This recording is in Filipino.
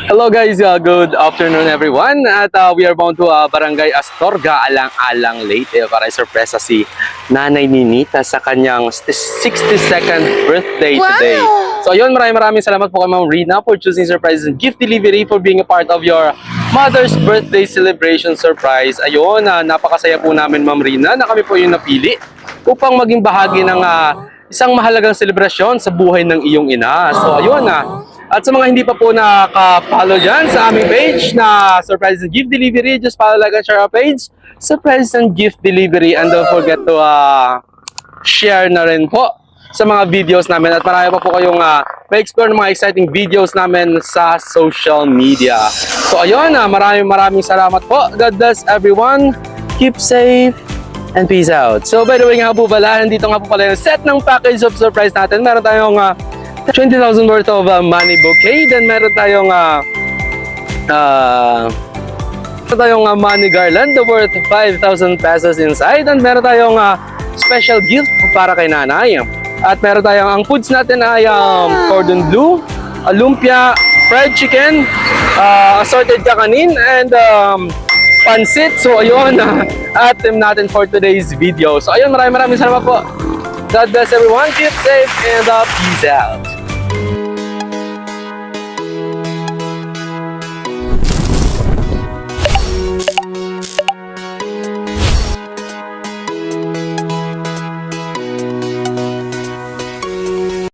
Hello guys, good afternoon everyone. At we are bound to Barangay Astorga, Alang-Alang Leyte para isurpresa si Nanay Ninita sa kanyang 62nd birthday today. So ayun, maraming salamat po kay Ma'am Rina for choosing surprise and gift delivery, for being a part of your mother's birthday celebration surprise. Ayun, napakasaya po namin Ma'am Rina na kami po yung napili upang maging bahagi ng isang mahalagang selebrasyon sa buhay ng iyong ina. So ayun at sa mga hindi pa po nakaka-follow dyan sa aming page na Surprise and Gift Delivery, just follow, like, and share our page, Surprise and Gift Delivery. And don't forget to share na rin po sa mga videos namin. At marami pa po kayong ma-explore ng mga exciting videos namin sa social media. So ayun, maraming salamat po. God bless everyone. Keep safe and peace out. So by the way nga po pala, nandito nga po pala yung set ng package of surprise natin. Meron tayong 20,000 worth of money bouquet. Then meron tayong money garland worth 5,000 pesos inside. And meron tayong special gift para kay nanay. At meron tayong, ang foods natin ay cordon bleu, lumpia, fried chicken, assorted kakanin, and pansit. So ayun, at team natin for today's video. So ayun, maraming salamat po. God bless everyone, keep safe, and peace out.